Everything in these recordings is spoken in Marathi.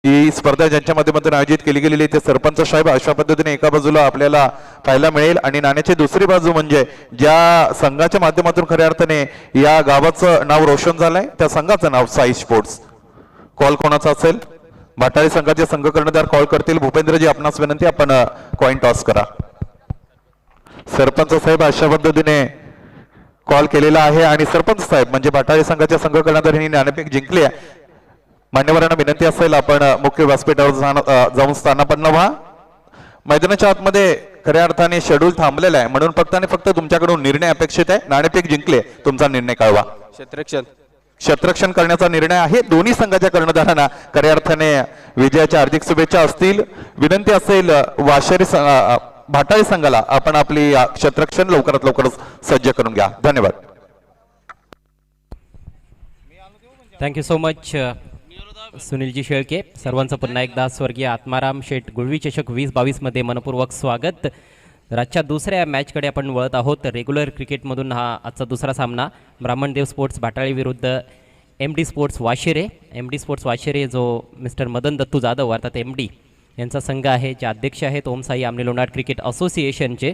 ही स्पर्धा ज्यांच्या माध्यमातून आयोजित केली गेलेली ते सरपंच साहेब अशा पद्धतीने एका बाजूला आपल्याला पाहायला मिळेल आणि नाण्याची दुसरी बाजू म्हणजे ज्या संघाच्या माध्यमातून खऱ्या अर्थाने या गावाचं नाव रोशन झालंय त्या संघाचं नाव साई स्पोर्ट्स. कॉल कोणाचा असेल? भाटाळी संघाचे संघ कर्णधार कॉल करतील. भूपेंद्रजी आपणास विनंती, आपण कॉइन टॉस करा. सरपंच साहेब अशा पद्धतीने कॉल केलेला आहे आणि सरपंच साहेब म्हणजे भाटाळी संघाच्या संघ कर्णधारांनी नाणेफेक जिंकली आहे. मान्यवरांना विनंती असेल आपण मुख्य व्यासपीठावर जाऊन स्थानापन्न व्हा. मैदानाच्या आतमध्ये खऱ्या अर्थाने शेड्यूल थांबलेला आहे म्हणून फक्त आणि फक्त तुमच्याकडून निर्णय अपेक्षित आहे. नाणेफेक जिंकले, तुमचा निर्णय कळवा. क्षेत्ररक्षण करण्याचा निर्णय आहे. दोन्ही संघाच्या कर्णधारांना खऱ्या अर्थाने विजयाच्या हार्दिक शुभेच्छा असतील. विनंती असेल वाशेरी भाटाळी संघाला आपण आपली क्षेत्ररक्षण लवकरात लवकर सज्ज करून घ्या. धन्यवाद. Thank you so much Sunilji Shelke. सर्वांचं पुन्हा एकदा स्वर्गीय आत्माराम शेठ गुळवी चषक 2022 मध्ये मनपूर्वक स्वागत. आजच्या दुसऱ्या मॅचकडे आपण वळत आहोत. रेग्युलर क्रिकेटमधून हा आजचा दुसरा सामना ब्राह्मणदेव स्पोर्ट्स भाटाळी विरुद्ध MD स्पोर्ट्स वाशेरे. MD स्पोर्ट्स वाशेरे जो मिस्टर मदन दत्तू जाधव अर्थात MD यांचा संघ आहे, जे अध्यक्ष आहेत ओम साई आमने लोणाड क्रिकेट असोसिएशनचे.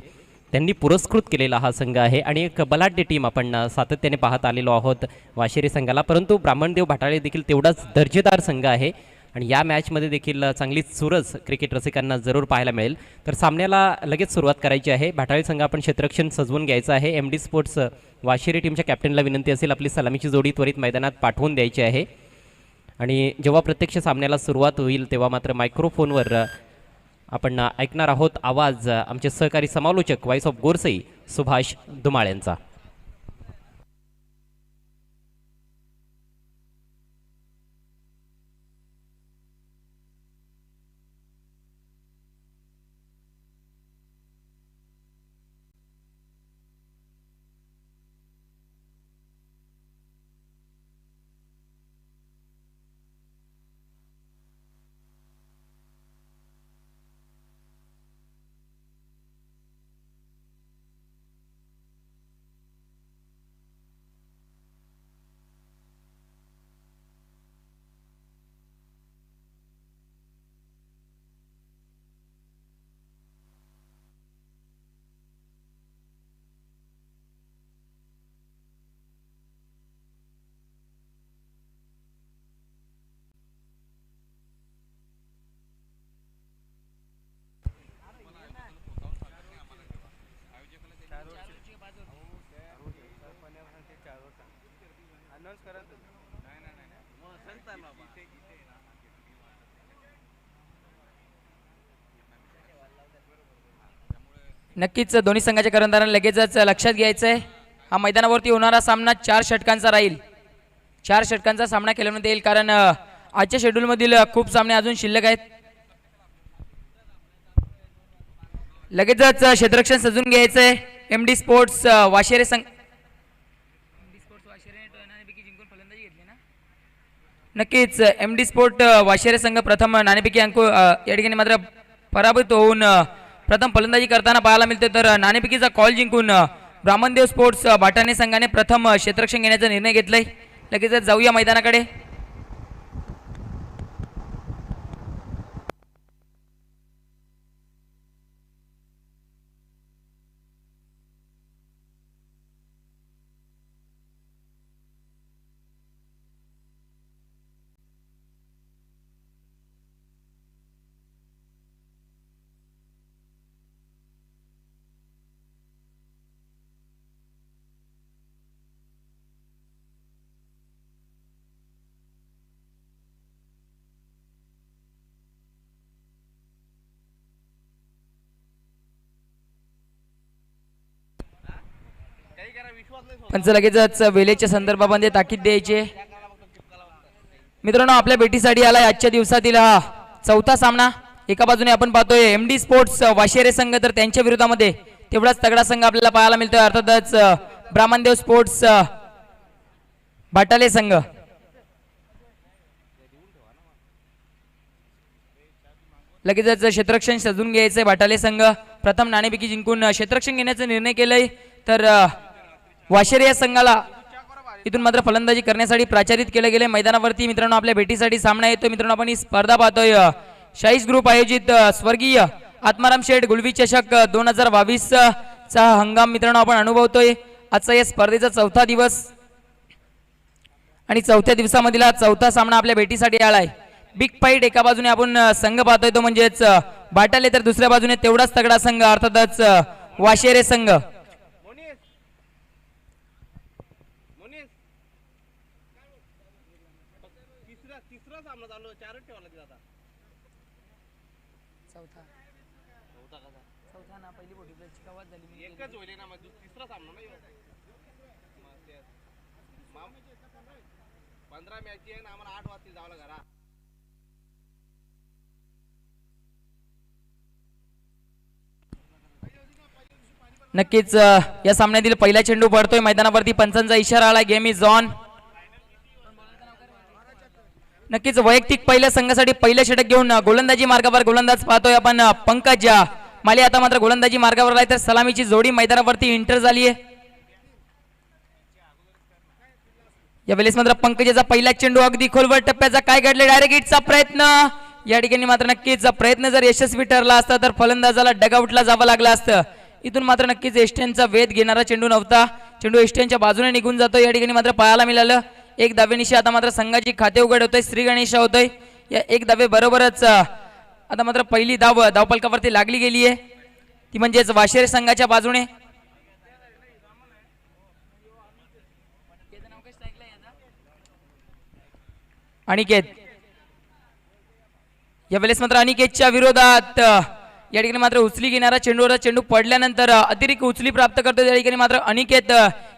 त्यांनी पुरस्कृत केलेला हा संघ आहे आणि एक बलाढ्य टीम आपण सातत्याने पाहत आलेलो आहोत वाशेरी संघाला. परंतु ब्राह्मणदेव भाटाळे देखील तेवढाच दर्जेदार संघ आहे आणि या मॅचमध्ये देखील चांगलीच चुरस क्रिकेट रसिकांना जरूर पाहायला मिळेल. तर सामन्याला लगेच सुरुवात करायची आहे. भाटाळे संघ आपण क्षेत्ररक्षण सजवून घ्यायचं आहे. MD स्पोर्ट्स वाशेरी टीमच्या कॅप्टनला विनंती असेल आपली सलामीची जोडी त्वरित मैदानात पाठवून द्यायची आहे. आणि जेव्हा प्रत्यक्ष सामन्याला सुरुवात होईल तेव्हा मात्र मायक्रोफोनवर आपण ऐकणार आहोत आवाज आमचे सहकारी समालोचक व्हॉइस ऑफ गोरसई सुभाष धुमाळ यांचा. नक्कीच दोन्ही संघाच्या कर्णधारांना लगेचच लक्षात घ्यायचं आहे. हा मैदानावरती होणारा सामना 4 षटकांचा राहील. 4 षटकांचा सामना खेळवण्यात येईल कारण आजच्या शेड्यूलमधील खूप सामने अजून शिल्लक आहेत. लगेचच क्षेत्ररक्षण सजून घ्यायचं आहे. MD स्पोर्ट्स वाशेरे संघ नक्कीच MD स्पोर्ट वाशेरे संघ प्रथम नाणेफेकी अंक या ठिकाणी मात्र पराभूत होऊन प्रथम फलंदाजी करताना पाहायला मिळते. तर नाणेफेकीचा कॉल जिंकून ब्राह्मणदेव स्पोर्ट्स भाटाणे संघाने प्रथम क्षेत्ररक्षण घेण्याचा निर्णय घेतलाय. लगेचच जाऊया मैदानाकडे. पंच लगेचच वेळेच्या संदर्भामध्ये ताकीद द्यायची. मित्रांनो आपल्या भेटीसाठी आलाय आजच्या दिवसातील हा चौथा सामना. एका बाजूने आपण पाहतोय MD स्पोर्ट्स वाशेरे संघ, तर त्यांच्या विरोधामध्ये तेवढाच तगडा संघ आपल्याला पाहायला मिळतोय अर्थातच ब्राह्मणदेव स्पोर्ट्स भाटाले संघ. लगेचच क्षेत्ररक्षण सजून घ्यायचंय. भाटाले संघ प्रथम नाणेफेकी जिंकून क्षेत्ररक्षण घेण्याचा निर्णय केलाय. तर वाशेरे या संघाला इथून मात्र फलंदाजी करण्यासाठी प्राचारित केले गेले मैदानावरती मित्रांनो आपल्या भेटीसाठी सामना येतो मित्रांनो आपण ही स्पर्धा पाहतोय शाहीस ग्रुप आयोजित स्वर्गीय आत्माराम शेठ गुळवी चषक 2022 चा हंगाम मित्रांनो आपण अनुभवतोय आजचा या स्पर्धेचा चौथा दिवस आणि चौथ्या दिवसामधील हा चौथा सामना आपल्या भेटीसाठी आलाय बिग फाईट एका बाजूने आपण संघ पाहतोय तो म्हणजेच बाटाले तर दुसऱ्या बाजूने तेवढाच तगडा संघ अर्थातच वाशेरे संघ नक्कीच या सामन्यातील पहिला चेंडू पडतोय मैदानावरती पंचांचा इशारा आला गेम इज ऑन नक्कीच वैयक्तिक पहिल्या संघासाठी पहिलं षटक घेऊन गोलंदाजी मार्गावर गोलंदाज पाहतोय आपण पंकज माले आता मात्र गोलंदाजी मार्गावर आहे तर सलामीची जोडी मैदानावरती एंटर झाली आहे यावेळेस मात्र पंकजाचा पहिला चेंडू अगदी खोलवर टप्प्याचा काय घडले डायरेक्ट हिटचा प्रयत्न या ठिकाणी मात्र नक्कीच प्रयत्न जर यशस्वी ठरला असता तर फलंदाजाला डगआउटला जावं लागलं असतं इथून मात्र नक्कीच एस्टेनचा वेध घेणारा चेंडू नव्हता चेंडू एस्टेनच्या बाजूने निघून जातो या ठिकाणी मात्र पाहायला मिळालं एक धावेनिशी आता मात्र संघाची खाते उघड होतोय श्री गणेश होतोय या एक धावे बरोबरच आता मात्र पहिली धावपलकावरती लागली गेली आहे ती म्हणजेच वाशेरे संघाच्या बाजूने अनिकेत यावेळेस मात्र अनिकेतच्या विरोधात या ठिकाणी मात्र उचली घेणारा चेंडूवर चेंडू पडल्यानंतर अतिरिक्त उचली प्राप्त करतो त्या ठिकाणी मात्र अनिकेत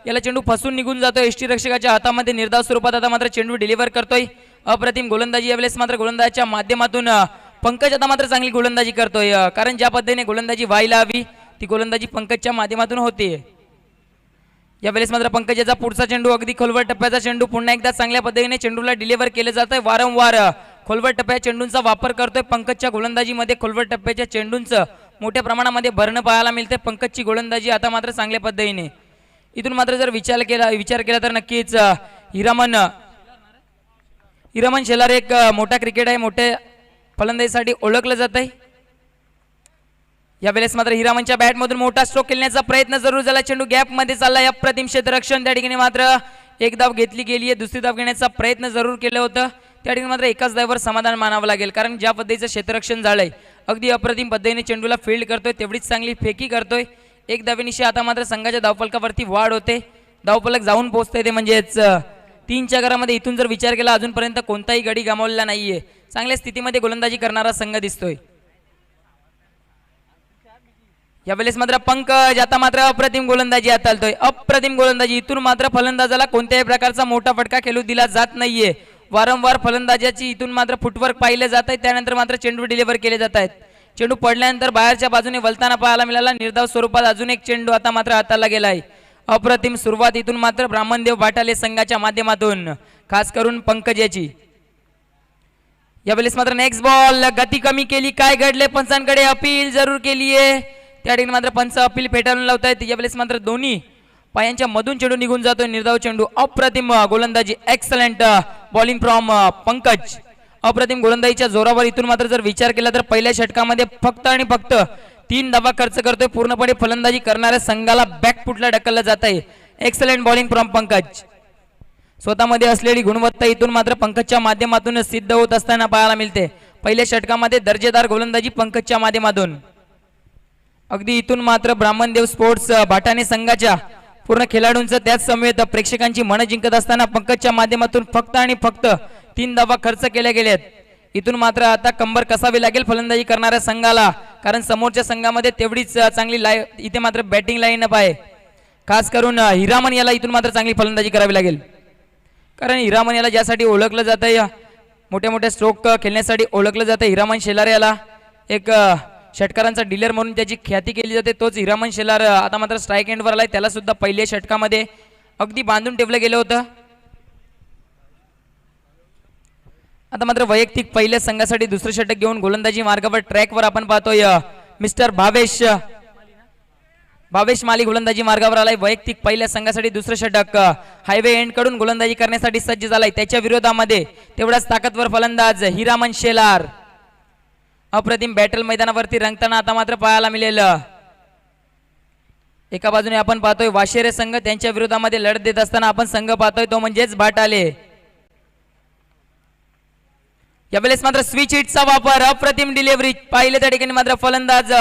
याला चेंडू फसून निघून जातो एसटी रक्षकाच्या हातामध्ये निर्धाव स्वरूपात आता मात्र चेंडू डिलिव्हर करतोय अप्रतिम गोलंदाजी यावेळेस मात्र गोलंदाजाच्या माध्यमातून पंकज आता मात्र चांगली गोलंदाजी करतोय कारण ज्या पद्धतीने गोलंदाजी व्हायला हवी ती गोलंदाजी पंकजच्या माध्यमातून होते यावेळेस मात्र पंकजाचा पुढचा चेंडू अगदी खोलवर टप्प्याचा चेंडू पुन्हा एकदा चांगल्या पद्धतीने चेंडूला डिलिव्हर केले जात आहे वारंवार खोलवर टप्प्या चेंडूंचा वापर करतोय पंकजच्या गोलंदाजीमध्ये खोलवर टप्प्याच्या चेंडूंचं मोठ्या प्रमाणामध्ये भरणं पाहायला मिळते पंकजची गोलंदाजी आता मात्र चांगल्या पद्धतीने इथून मात्र जर विचार केला तर नक्कीच हिरामन शेलार एक मोठा क्रिकेट आहे मोठ्या फलंदाजीसाठी ओळखलं जात आहे यावेळेस मात्र हिरामनच्या बॅटमधून मोठा स्ट्रोक खेळण्याचा प्रयत्न जरूर झाला चेंडू गॅप मध्ये चालला अप्रतिम क्षेत्ररक्षण त्या ठिकाणी मात्र एक धाव घेतली गेली आहे दुसरी धाव घेण्याचा प्रयत्न जरूर केलं होतं त्या ठिकाणी मात्र एकाच धावेवर समाधान मानावं लागेल कारण ज्या पद्धतीचं क्षेत्ररक्षण झालंय अगदी अप्रतिम पद्धतीने चेंडूला फील्ड करतोय तेवढीच चांगली फेकी करतोय एक धावेनिशी आता मात्र संघाच्या धावफलकावरती वाढ होते धावफलक जाऊन पोहोचतंय ते म्हणजेच 3च्या घरामध्ये इथून जर विचार केला अजूनपर्यंत कोणताही गडी गमावलेला नाहीये चांगल्या स्थितीमध्ये गोलंदाजी करणारा संघ दिसतोय यावेळेस मात्र पंकज आता मात्र अप्रतिम गोलंदाजी हाताळतोय अप्रतिम गोलंदाजी इथून मात्र फलंदाजाला कोणत्याही प्रकारचा मोठा फटका खेळू दिला जात नाहीये वारंवार फलंदाजाची इथून मात्र फुटवर्क पाहिलं जात आहे त्यानंतर मात्र चेंडू डिलिव्हर केले जात आहेत चेंडू पडल्यानंतर बाहेरच्या बाजूने वलताना पाहायला मिळाला निर्धाव स्वरूपात अजून एक चेंडू आता मात्र हाताळला गेला आहे अप्रतिम सुरुवात इथून मात्र ब्राह्मणदेव बाटाले संघाच्या माध्यमातून खास करून पंकज याची यावेळेस मात्र नेक्स्ट बॉल गती कमी केली काय घडले पंचांकडे अपील जरूर केली आहे त्या ठिकाणी मात्र पंच अपील फेटाळून लावतायत यावेळेस मात्र दोन्ही पायांच्या मधून चेंडू निघून जातोय निर्धाव चेंडू अप्रतिम गोलंदाजी एक्सलंट बॉलिंग फ्रॉम पंकज अप्रतिम गोलंदाजीच्या जोरावर इथून मात्र जर विचार केला तर पहिल्या षटकामध्ये फक्त आणि फक्त 3 धावा खर्च करतोय पूर्णपणे फलंदाजी करणाऱ्या संघाला बॅकफुटला ढकललं जात आहे एक्सलंट बॉलिंग फ्रॉम पंकज स्वतःमध्ये असलेली गुणवत्ता इथून मात्र पंकजच्या माध्यमातून सिद्ध होत असताना पाहायला मिळते पहिल्या षटकामध्ये दर्जेदार गोलंदाजी पंकजच्या माध्यमातून अगदी इथून मात्र ब्राह्मणदेव स्पोर्ट्स भाटाणे संघाच्या पूर्ण खेळाडूंचं त्याच समेत प्रेक्षकांची मन जिंकत असताना पंकजच्या माध्यमातून फक्त आणि फक्त 3 धावा खर्च केल्या गेल्यात इथून मात्र आता कंबर कसावी लागेल फलंदाजी करणाऱ्या संघाला कारण समोरच्या संघामध्ये तेवढीच चांगली इथे मात्र बॅटिंग लाईनअप आहे खास करून हिरामन याला इथून मात्र चांगली फलंदाजी करावी लागेल कारण हिरामन याला ज्यासाठी ओळखलं जातं मोठ्या मोठ्या स्ट्रोक खेळण्यासाठी ओळखलं जातं हिरामन शेलार याला एक षटकारांचा डीलर म्हणून त्याची ख्याती केली जाते तोच हिरामन शेलार आता मात्र स्ट्राईक एंडवर आलाय त्याला सुद्धा पहिल्या षटकामध्ये अगदी बांधून ठेवलं गेलं होतं आता मात्र वैयक्तिक पहिल्या संघासाठी दुसरं षटक घेऊन गोलंदाजी मार्गावर ट्रॅकवर आपण पाहतोय मिस्टर भावेश भावेश माली गोलंदाजी मार्गावर आलाय. वैयक्तिक पहिल्या संघासाठी दुसरं षटक. हायवे एंड कडून गोलंदाजी करण्यासाठी सज्ज झालाय. त्याच्या विरोधामध्ये तेवढाच ताकदवर फलंदाज हिरामन शेलार. अप्रतिम बॅटल मैदानावरती रंगताना आता मात्र पाहायला मिळेल. एका बाजूने आपण पाहतोय वाशेरे संघ, त्यांच्या विरोधामध्ये लढत देत असताना आपण संघ पाहतोय तो म्हणजेच भाटाले. यावेळेस मात्र स्विच हिटचा वापर, अप्रतिम डिलिव्हरी पाहिले त्या ठिकाणी मात्र फलंदाज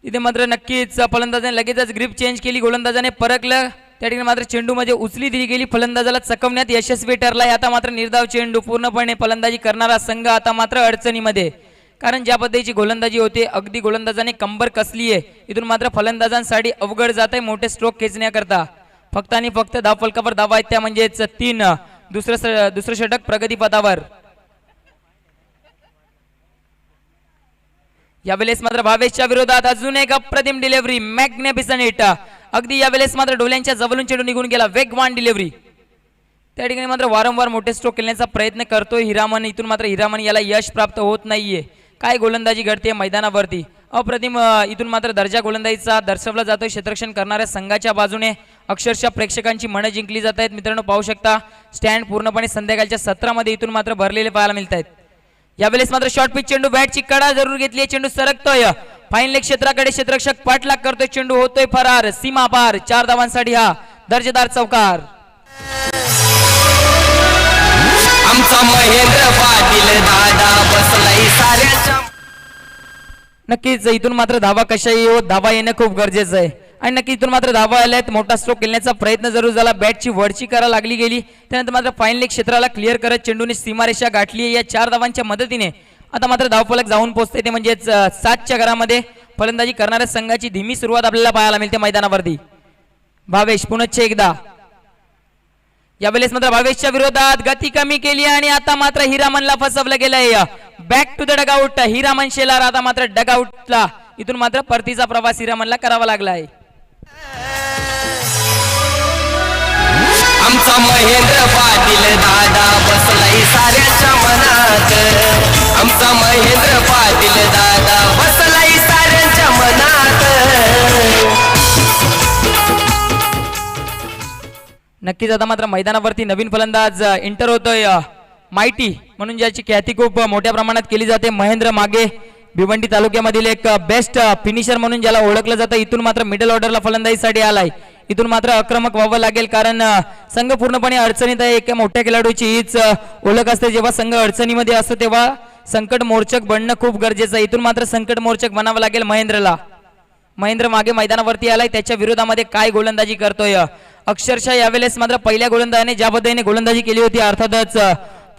इथे मात्र नक्कीच फलंदाजाने लगेचच ग्रिप चेंज केली. गोलंदाजाने परकलं त्या ठिकाणी मात्र चेंडू मध्ये उचली दिली गेली. फलंदाजाला चकवण्यात यशस्वी ठरलाय. आता मात्र निर्धाव चेंडू, पूर्णपणे फलंदाजी करणारा संघ आता मात्र अडचणीमध्ये, कारण ज्या पद्धतीची गोलंदाजी होते अगदी गोलंदाजाने कंबर कसली आहे. इथून मात्र फलंदाजांसाठी अवघड जात आहे मोठे स्ट्रोक खेचण्याकरता. फक्त आणि फक्त धावफलकावर धावा आहेत त्या म्हणजेच 3. दुसरं षटक प्रगतीपथावर. यावेळेस मात्र भावेशच्या विरोधात अजून एक अप्रतिम डिलिव्हरी, मॅग्निफिसंट हिट. अगदी यावेळेस मात्र डोल्यांच्या जवळून चेंडू निघून गेला. वेगवान डिलिव्हरी. त्या ठिकाणी मात्र वारंवार मोठे स्ट्रोक खेळण्याचा प्रयत्न करतोय हिरामन. इथून मात्र हिरामन याला यश प्राप्त होत नाहीये. काय गोलंदाजी घडते मैदानावरती, अप्रतिम. इथून मात्र दर्जा गोलंदाजीचा दर्शवला जातोय क्षेत्ररक्षण करणाऱ्या संघाच्या बाजूने. अक्षरशः प्रेक्षकांची मनं जिंकली जात आहेत. मित्रांनो पाहू शकता स्टँड पूर्णपणे संध्याकाळच्या सत्रामध्ये इथून मात्र भरलेले पाहायला मिळत आहेत. यावेळेस मात्र शॉर्ट पिच चेंडू, बॅटची कडा जरूर घेतली. चेंडू सरकतोय फाईन लेग क्षेत्राकडे. क्षेत्ररक्षक पाठलाग करतोय. चेंडू होतोय फरार, सीमा पार. 4 धावांसाठी हा दर्जेदार चौकार. आमचा महेंद्र पाटील दादा बसलाय साऱ्याच्या. नक्कीच इथून मात्र धावा कशाही हो, धावा येणं खूप गरजेचं आहे. आणि नक्की इथून मात्र धावा आल्यात. मोठा स्ट्रोक खेळण्याचा प्रयत्न जरूर झाला. बॅटची वरची करा लागली गेली. त्यानंतर मात्र फाईन लेग क्षेत्राला क्लिअर करत चेंडूने सीमारेषा गाठली. या 4 धावांच्या मदतीने आता मात्र धावफलक जाऊन पोहोचते ते म्हणजेच 7च्या घरामध्ये. फलंदाजी करणाऱ्या संघाची धीमी सुरुवात आपल्याला पाहायला मिळते मैदानावरती. भावेश पुनश्च एकदा. यावेळेस मात्र भावेशच्या विरोधात गती कमी केली आणि आता मात्र हिरामनला फसवलं गेलंय. Back to the dugout. Hiraman Shelar आता मात्र डगआउटला. इथून मात्र परतीचा प्रवास हिरामनला करावा लागलाय. आमचा महेंद्र पाटील दादा बसलाय साऱ्याच्या मनात. आमचा महेंद्र पाटील दादा बसलाय साऱ्यांच्या मनात. नक्कीच आता मात्र मैदानावरती नवीन फलंदाज एंटर होतोय. माइटी म्हणून ज्याची ख्याती खूप मोठ्या प्रमाणात केली जाते. महेंद्र मागे भिवंडी तालुक्यामधील एक बेस्ट फिनिशर म्हणून ज्याला ओळखलं जातं. इथून मात्र मिडल ऑर्डरला फलंदाजीसाठी आलाय. इथून मात्र आक्रमक व्हावं लागेल, कारण संघ पूर्णपणे अडचणीत आहे. एका मोठ्या खेळाडूची हीच ओळख असते. जेव्हा संघ अडचणीमध्ये असतो तेव्हा संकट मोर्चक बनणं खूप गरजेचं आहे. इथून मात्र संकट मोर्चक बनावं लागेल महेंद्रला. महेंद्र मागे मैदानावरती आलाय. त्याच्या विरोधामध्ये काय गोलंदाजी करतोय. अक्षरशः यावेळेस मात्र पहिल्या गोलंदाजाने ज्या पद्धतीने गोलंदाजी केली होती, अर्थातच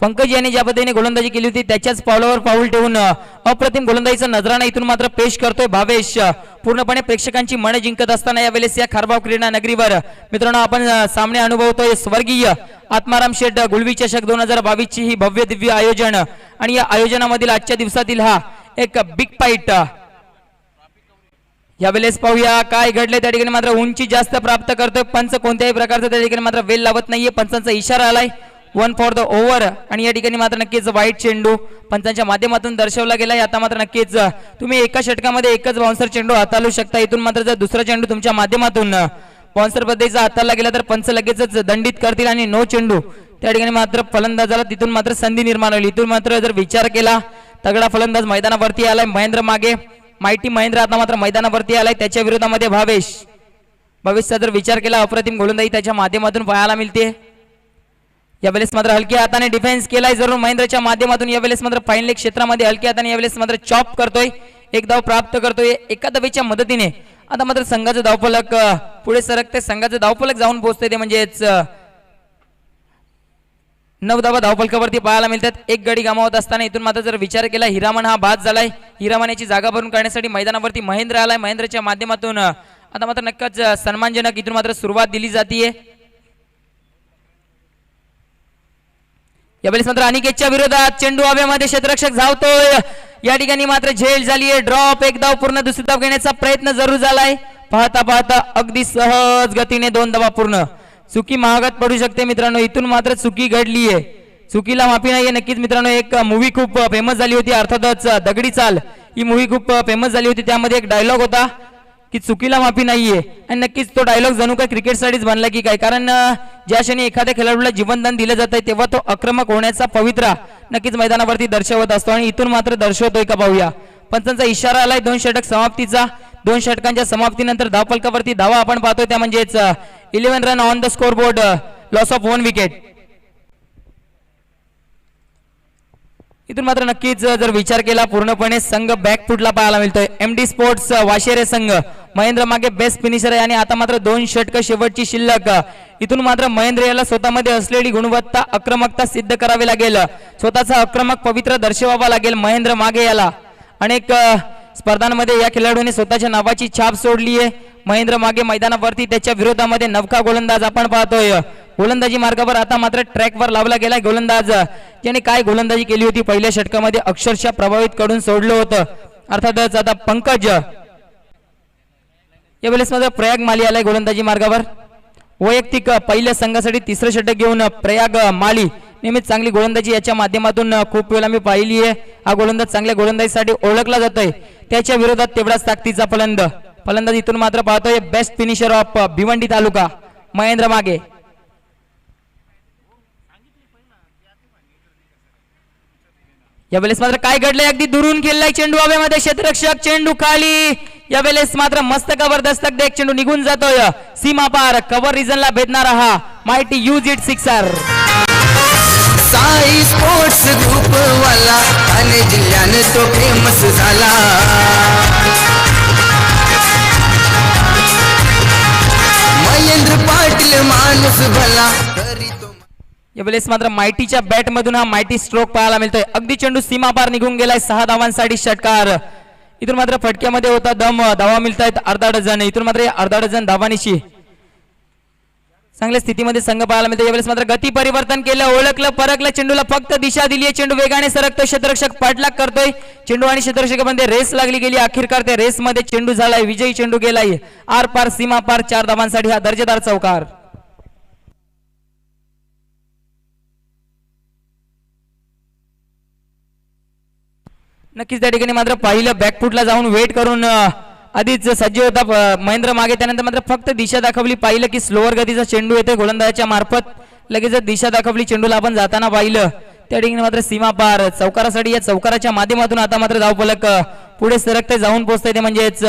पंकज यांनी ज्या पद्धतीने गोलंदाजी केली होती त्याच्याच पावलावर पाऊल ठेवून अप्रतिम गोलंदाजीचा नजराणा इथून मात्र पेश करतोय भावेश. पूर्णपणे प्रेक्षकांची मन जिंकत असताना यावेळेस या खारबाव क्रीडा नगरीवर मित्रांनो आपण सामने अनुभवतोय स्वर्गीय आत्माराम शेठ गुळवी चषक 2022 ची ही भव्य दिव्य आयोजन. आणि या आयोजनामधील आजच्या दिवसातील हा एक बिग फाईट. यावेळेस पाहूया काय घडले. त्या ठिकाणी मात्र उंची जास्त प्राप्त करतोय पंच. कोणत्याही प्रकारचा त्या ठिकाणी मात्र वेल लावत नाहीये. पंचांचा इशारा आलाय 1 फॉर द ओव्हर. आणि या ठिकाणी मात्र नक्कीच वाईट चेंडू पंचांच्या माध्यमातून दर्शवला गेलाय. आता मात्र नक्कीच तुम्ही एका षटकामध्ये एकच बाउन्सर चेंडू हाताळू शकता. इथून मात्र जर दुसरा चेंडू तुमच्या माध्यमातून बाउन्सर पद्धतीचा हाताळला गेला तर पंच लगेचच दंडित करतील आणि नो चेंडू. त्या ठिकाणी मात्र फलंदाजाला तिथून मात्र संधी निर्माण होईल. इथून मात्र जर विचार केला तगडा फलंदाज मैदानावरती आलाय. महेंद्र मागे माइटी महेंद्र आता मात्र मैदानावरती आलाय. त्याच्या विरोधामध्ये भावेशचा जर विचार केला अप्रतिम गोलंदाजी त्याच्या माध्यमातून पाहायला मिळते. यावेळेस मात्र हलक्या हाताने डिफेन्स केलाय जरूर महेंद्रच्या माध्यमातून. यावेळेस मात्र फाईन लेग क्षेत्रामध्ये हलक्या हाताने यावेळेस मात्र चॉप करतोय. एक धाव प्राप्त करतोय एका धावेच्या मदतीने. आता मात्र संघाचं धावफलक पुढे सरकते. संघाचं धावफलक जाऊन पोहोचते ते म्हणजेच 9 धावा धावफलकावरती पाहायला मिळतात. एक गडी गमावत असताना इथून मात्र जर विचार केला हिरामन हा बाद झालाय. हिरामन याची जागा भरून काढण्यासाठी मैदानावरती महेंद्र आलाय. महेंद्रच्या माध्यमातून आता मात्र नक्कीच सन्मानजनक इथून मात्र सुरुवात दिली जाते. यावेळेस मात्र अनिकेतच्या विरोधात चेंडू हवेमध्ये क्षेत्ररक्षक धावतोय. या ठिकाणी मात्र झेल झाली आहे. ड्रॉप. एक धाव पूर्ण, दुसरी धाव घेण्याचा प्रयत्न जरूर झालाय. पाहता पाहता अगदी सहज गतीने 2 धावा पूर्ण. चुकी महागात पडू शकते मित्रांनो. इथून मात्र चुकी घडली आहे. चुकीला माफी नाहीये. नक्कीच मित्रांनो एक मूवी खूप फेमस झाली होती, अर्थातच दगडी चाल ही मूवी खूप फेमस झाली होती. त्यामध्ये एक डायलॉग होता की चुकीला माफी नाहीये आणि नक्कीच तो डायलॉग जणू काय क्रिकेटसाठीच बनला की काय, कारण ज्या क्षणी एखाद्या खेळाडूला जीवनदान दिलं जात आहे तेव्हा तो आक्रमक होण्याचा पवित्रा नक्कीच मैदानावरती दर्शवत असतो आणि इथून मात्र दर्शवतोय का पाहूया. पंचांचा इशारा आलाय 2 षटक समाप्तीचा. 2 षटकांच्या समाप्तीनंतर धावफलकावरती धावा आपण पाहतोय त्या म्हणजेच 11 run on the score board, loss of 1 wicket. इथून मात्र नक्कीच जर विचार केला पूर्णपणे संघ बॅकफुटला पाहायला मिळतोय. एमडी स्पोर्ट्स वाशेरे संघ, महेंद्र मागे बेस्ट फिनिशर आहे आणि आता मात्र 2 षटक शेवटची शिल्लक. इथून मात्र महेंद्र याला स्वतःमध्ये असलेली गुणवत्ता आक्रमकता सिद्ध करावी लागेल, स्वतःचा आक्रमक पवित्र दर्शवावा लागेल महेंद्र मागे याला. अनेक स्पर्धांमध्ये या खेळाडूने स्वतःच्या नावाची छाप सोडली आहे. महेंद्र मागे मैदानावरती त्याच्या विरोधामध्ये नवखा गोलंदाज आपण पाहतोय. गोलंदाजी मार्गावर आता मात्र ट्रॅकवर लावला गेलाय गोलंदाज, ज्याने काय गोलंदाजी केली होती पहिल्या षटकामध्ये अक्षरशः प्रभावित करून सोडलं होतं. अर्थातच आता पंकज यावेळेस मात्र प्रयाग माली आलाय गोलंदाजी मार्गावर. वैयक्तिक पहिल्या संघासाठी 3रं षटक घेऊन प्रयाग माली नेहमीच चांगली गोलंदाजी याच्या माध्यमातून खूप वेळा मी पाहिली आहे. हा गोलंदाज चांगल्या गोलंदाजीसाठी ओळखला जातोय. त्याच्या विरोधात तेवढाच ताकदीचा फलंदाज इथून मात्र पाहतोय बेस्ट फिनिशर ऑफ भिवंडी तालुका महेंद्र मागे. यावेळेस मात्र काय घडलंय, अगदी दुरून खेळलाय चेंडू हवेमध्ये, क्षेत्ररक्षक चेंडू खाली. यावेळेस मात्र मस्तकावर दस्तक देत चेंडू निघून जातोय सीमा पार. कव्हर रिजनला भेटणारा हा माहिती use it sixer. Sai sports group वाला ठाणे जिल्ह्याने तो फेमस झाला. महेंद्र पाटील माणूस भला तरी तो. यावेळेस मात्र माहितीच्या बॅट मधून हा माहिती स्ट्रोक पाहायला मिळतोय. अगदी चेंडू सीमा पार निघून गेलाय. 6 धावांसाठी षटकार. इथून मात्र फटक्यामध्ये होता दम. धावा मिळत आहेत अर्धा डझन. इथून मात्र अर्धा डझन धावांशी चांगल्या स्थितीमध्ये संघ पाहायला मिळतो. यावेळेस मात्र गती परिवर्तन केलं, ओळखलं, परखलं, चेंडूला फक्त दिशा दिली आहे. चेंडू वेगाने सरकतोय, क्षेत्ररक्षक पाठलाग करतोय. चेंडू आणि क्षेत्ररक्षकामध्ये रेस लागली गेली. अखेरकार त्या रेसमध्ये चेंडू झालाय विजयी. चेंडू गेलाय आर पार सीमा पार. 4 धावांसाठी हा दर्जेदार चौकार. नक्कीच त्या ठिकाणी मात्र पाहिलं बॅकफुटला जाऊन वेट करून आधीच सज्ज होता महेंद्र मागे. त्यानंतर मात्र फक्त दिशा दाखवली, पाहिलं की स्लोअर गतीचा चेंडू येतोय गोलंदाजाच्या मार्फत. लगेच दिशा दाखवली चेंडूला आपण जाताना पाहिलं. त्या ठिकाणी मात्र सीमा पार चौकारासाठी या चौकाराच्या माध्यमातून आता मात्र धावफलक पुढे सरकते जाऊन पोहोचतंय ते म्हणजेच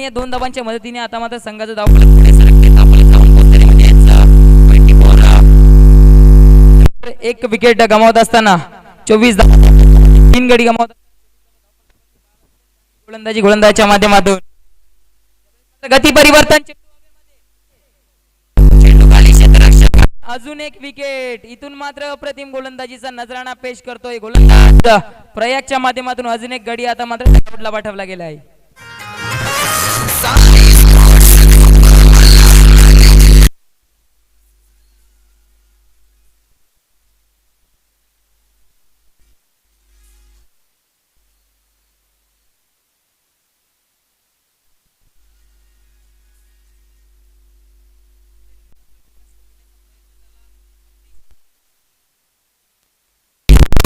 या 2 धावांच्या मदतीने आता मात्र संघाचं धावफलक पुढे सरकते. धावफलक जाऊन पोहोचते म्हणजेच 24 एक विकेट गमावत असताना 24 धावा 3 गडी गमावत गोलंदाजीच्या माध्यमातून गती परिवर्तन अजून एक विकेट. इथून मात्र अप्रतिम गोलंदाजीचा नजराणा पेश करतोय गोलंदाज प्रयागच्या माध्यमातून. अजून एक गडी आता मात्र डगआउटला पाठवला गेला आहे.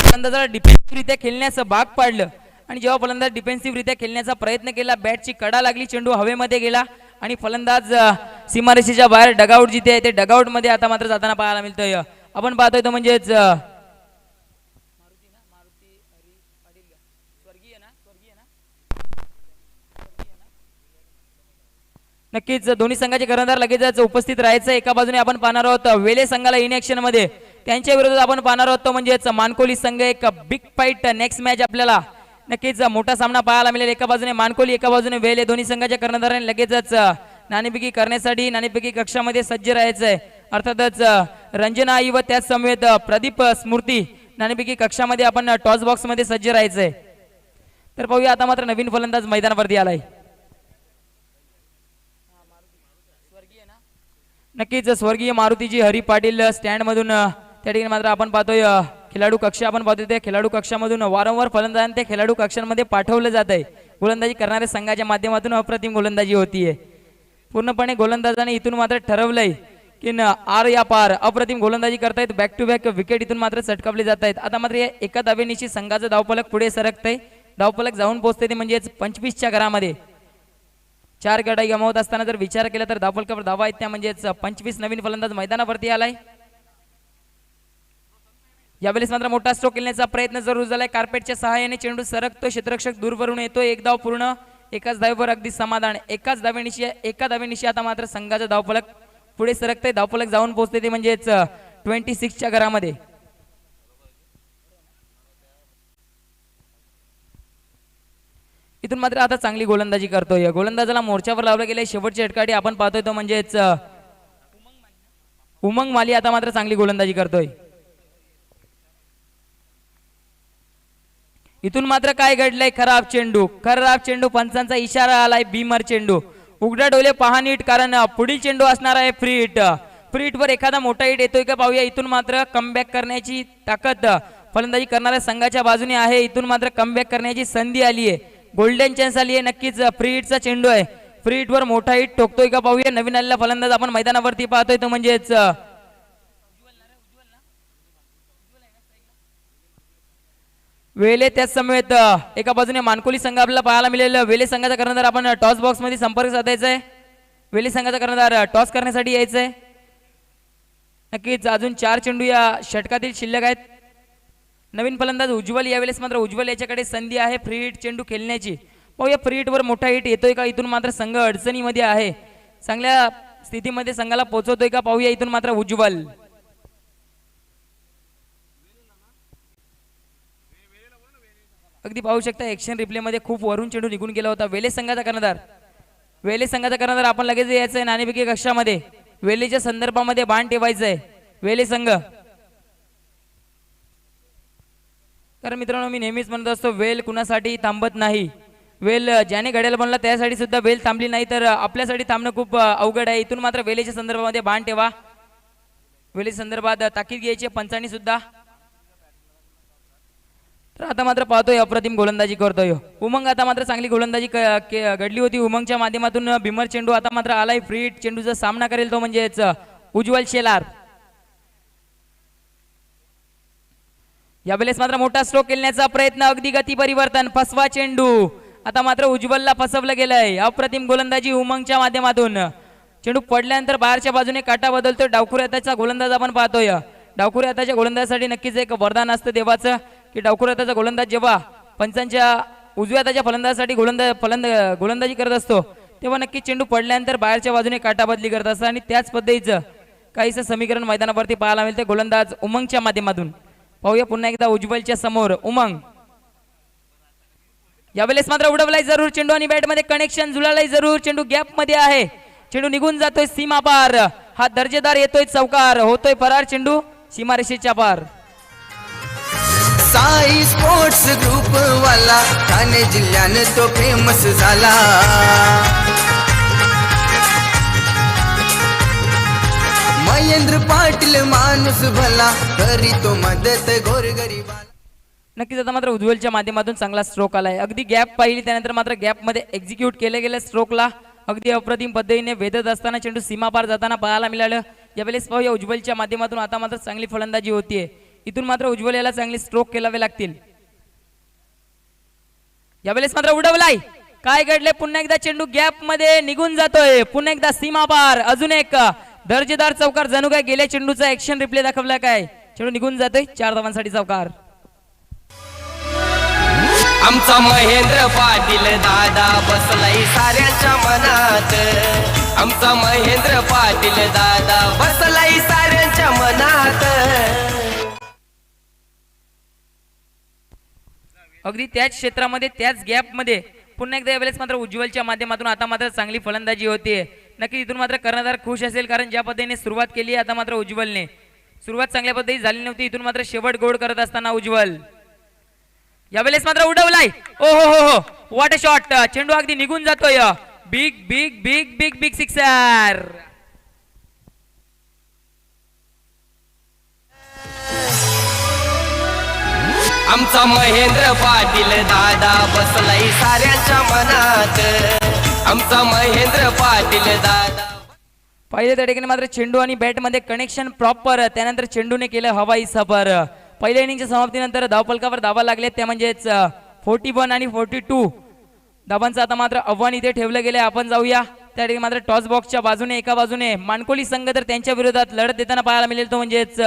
फलंदाजाला डिफेन्सिव्हरित्या खेळण्याचं भाग पाडलं आणि जेव्हा फलंदाज डिफेन्सिव्हरित्या खेळण्याचा प्रयत्न केला बॅटची कडा लागली, चेंडू हवेमध्ये गेला आणि फलंदाज सीमारेषेच्या बाहेर डगआउट जिथे आहे ते डगआउट मध्ये आता मात्र जाताना पाहायला मिळतोय. आपण पाहतोय तो म्हणजेच नक्कीच दोन्ही संघाचे कर्णधार लगेचच उपस्थित राहायचं. एका बाजूने आपण पाहणार आहोत वेले संघाला इन ऍक्शन मध्ये, त्यांच्या विरोधात आपण पाहणार आहोत तो म्हणजेच मानकोली संघ. एक बिग फाईट नेक्स्ट मॅच आपल्याला नक्कीच मोठा सामना पाहायला मिळेल. एका बाजूने मानकोली, एका बाजूने वेले. दोन्ही संघाच्या कर्णधारांनी लगेचच नाणेफेकी करण्यासाठी नाणेफेकी कक्षामध्ये सज्ज राहायचंय. अर्थातच रंजना आई व त्याच समवेत प्रदीप स्मृती नाणेफेकी कक्षामध्ये आपण टॉस बॉक्स मध्ये सज्ज राहायचंय. तर पाहूया आता मात्र नवीन फलंदाज मैदानावरती आलाय. नक्कीच स्वर्गीय मारुतीजी हरी पाटील स्टँड मधून त्या ठिकाणी मात्र आपण पाहतोय खेळाडू कक्ष. आपण पाहतोय त्या खेळाडू कक्षामधून वारंवार फलंदाजांना त्या खेळाडू कक्षांमध्ये पाठवलं जात आहे. गोलंदाजी करणाऱ्या संघाच्या माध्यमातून अप्रतिम गोलंदाजी होतीये. पूर्णपणे गोलंदाजाने इथून मात्र ठरवलंय की आर या पार अप्रतिम गोलंदाजी करतायत. बॅक टू बॅक विकेट इथून मात्र चटकावले जात आहेत. आता मात्र एका धावेनिशी संघाचं धावफलक पुढे सरकतंय. धावफलक जाऊन पोहोचते ते म्हणजेच 25च्या घरामध्ये. 4 गडी गमावत असताना जर विचार केला तर धावफलकावर धावा आहेत त्या म्हणजेच 25. नवीन फलंदाज मैदानावरती आलाय. यावेळेस मात्र मोठा स्ट्रोक खेळण्याचा प्रयत्न जरूर झालाय. कार्पेटच्या सहाय्याने चेंडू सरकतो, क्षेत्ररक्षक दूरवरून येतो. एक धाव पूर्ण, एकाच धावेवर अगदी समाधान. एका धावेनिशी आता मात्र संघाचं धावफलक पुढे सरकतंय. धावफलक जाऊन पोहोचते ते म्हणजेच 26च्या घरामध्ये. इथून मात्र आता चांगली गोलंदाजी करतोय. गोलंदाजाला मोर्चावर लावलं गेलंय. शेवटची षटकाठी आपण पाहतोय तो म्हणजेच उमंग माली आता मात्र चांगली गोलंदाजी करतोय. इथून मात्र काय घडलंय, खराब चेंडू पंचांचा इशारा आलाय. बीमर चेंडू. उघड्या डोले पहा नीट, कारण पुढील चेंडू असणार आहे फ्री हिट. फ्री हिट वर एखादा मोठा हिट येतोय का पाहूया. इथून मात्र कमबॅक करण्याची ताकद फलंदाजी करणाऱ्या संघाच्या बाजूने आहे. इथून मात्र कमबॅक करण्याची संधी आली आहे. गोल्डन चान्स आली आहे. नक्कीच फ्री हिटचा चेंडू आहे. फ्री हिट वर मोठा हिट ठोकतोय का पाहूया. नवीन आलेला फलंदाज आपण मैदानावरती पाहतोय तो म्हणजेच वेले. त्याच समेत एका बाजूने मानकोली संघ आपल्याला पाहायला मिळेल. वेले संघाचा कर्णधार आपण टॉस बॉक्स मध्ये संपर्क साधायचा आहे. वेले संघाचा कर्णधार टॉस करण्यासाठी यायचंय. नक्कीच अजून 4 चेंडू या षटकातील शिल्लक आहेत. नवीन फलंदाज उज्ज्वल. यावेळेस मात्र उज्ज्वल याच्याकडे संधी आहे फ्री हिट चेंडू खेळण्याची. पाहूया फ्री हिट वर मोठा हिट येतोय का. इथून मात्र संघ अडचणीमध्ये आहे. चांगल्या स्थितीमध्ये संघाला पोहोचवतोय का पाहूया. इथून मात्र उज्ज्वल. अगदी पाहू शकता ऍक्शन रिप्ले मध्ये खूप वरून चेंडू निघून गेला होता. वेले संघाचा कर्णधार आपण लगेच यायचंय नाणेफेकी कक्षामध्ये. वेलेच्या संदर्भामध्ये बाण ठेवायचंय वेले संघ. कारण मित्रांनो मी नेहमीच म्हणत असतो वेल कुणासाठी थांबत नाही. वेल ज्याने घड्याला बनला त्यासाठी सुद्धा वेल थांबली नाही तर आपल्यासाठी थांबणं खूप अवघड आहे. इथून मात्र वेलेच्या संदर्भामध्ये बाण ठेवा. वेलेच्या संदर्भात ताकीद घ्यायची पंचांनी सुद्धा. तर आता मात्र पाहतोय अप्रतिम गोलंदाजी करतोय उमंग. आता मात्र चांगली गोलंदाजी घडली होती उमंगच्या माध्यमातून. भीमर चेंडू आता मात्र आलाय. फ्री हिट चेंडूचा सामना करेल तो म्हणजेच उज्ज्वल शेलार. यावेळेस मात्र मोठा स्ट्रोक खेळण्याचा प्रयत्न. अगदी गती परिवर्तन. फसवा चेंडू. आता मात्र उज्ज्वलला फसवलं गेलंय. अप्रतिम गोलंदाजी उमंगच्या माध्यमातून. चेंडू पडल्यानंतर बाहेरच्या बाजूने काटा बदलतोय. डावखुरी हाताचा गोलंदाज आपण पाहतोय. डावखुरी हाताच्या गोलंदाजासाठी नक्कीच एक वरदान असतं देवाचं की डावखुरी हाताचा गोलंदाज जेव्हा पंचांच्या उजव्या हाताच्या फलंदाजासाठी गोलंदाजी करत असतो तेव्हा नक्की चेंडू पडल्यानंतर बाहेरच्या बाजूने काटा बदली करत असतात आणि त्याच पद्धतीचं काहीसं समीकरण मैदानावरती पाहायला मिळते गोलंदाज उमंगच्या माध्यमातून. पाहूया पुन्हा एकदा उज्ज्वलच्या समोर उमंग. यावेळेस मात्र उडवलाय जरूर चेंडू आणि बॅट मध्ये कनेक्शन जुळालाय जरूर. चेंडू गॅप मध्ये आहे. चेंडू निघून जातोय सीमा पार. हा दर्जेदार येतोय चौकार. होतोय फरार चेंडू सीमारेषेच्या पार. साई स्पोर्ट्स ग्रुप वाला ठाणे जिल्ह्यानं तो फेमस झाला. महेंद्र पाटील माणूस भला करी तो मदत गोरगरिबाला. नक्कीच आता मात्र उज्ज्वलच्या माध्यमातून चांगला स्ट्रोक आलाय. अगदी गॅप पाहिली त्यानंतर मात्र गॅप मध्ये एक्झिक्यूट केले गेले स्ट्रोकला अगदी अप्रतिम पद्धतीने वेधत असताना चेंडू सीमापार जाताना पाहायला मिळालं. यावेळेस पाहूया उज्ज्वलच्या माध्यमातून आता मात्र चांगली फलंदाजी होतीये. इथून मात्र उज्ज्वल याला चांगले स्ट्रोक केलावे लागतील. यावेळेस मात्र उडवलाय. काय घडले पुन्हा एकदा चेंडू गॅप मध्ये निघून जातोय. पुन्हा एकदा सीमापार. अजून एक दर्जेदार चौकार. जणू काय गेल्या चेंडूचा ऍक्शन रिप्ले दाखवला काय. चेंडू निघून जातोय 4 धावांसाठी चौकार. आमचा महेंद्र पाटील दादा बसलाय साऱ्यांच्या मनात. आमचा महेंद्र पाटील दादा बसलाय साऱ्यांच्या मनात. अगदी त्याच क्षेत्रामध्ये त्याच गॅप मध्ये पुन्हा एकदा यावेळेस मात्र उज्ज्वलच्या माध्यमातून आता मात्र चांगली फलंदाजी होतीये. नक्की इथून मात्र कर्णधार खुश असेल कारण ज्या पद्धतीने सुरुवात केली आता मात्र उज्ज्वलने सुरुवात चांगल्या पद्धतीने झाली नव्हती. इथून मात्र शेवट गोड करत असताना उज्ज्वल यावेळेस मात्र उडवलाय. ओ हो हो हो व्हॉट अ शॉट. चेंडू अगदी निघून जातोय. Big big big big big sixer. आमचा महेंद्र पाटील दादा बसलाय साऱ्यांच्या मनात. आमचा महेंद्र पाटील दादा. पहिले त्या ठिकाणी मात्र चेंडू आणि बॅट मध्ये कनेक्शन प्रॉपर. त्यानंतर चेंडूने केलं हवाई सफर. पहिल्या इनिंगच्या समाप्तीनंतर धावफलकावर धावा लागले त्या म्हणजेच 41 आणि 42 धावांचं आता मात्र आव्हान इथे ठेवलं गेले. आपण जाऊया त्या ठिकाणी मात्र टॉस बॉक्सच्या बाजूने एका बाजूने मानकोली संघ तर त्यांच्या विरोधात लढत देताना पाहायला मिळेल तो म्हणजेच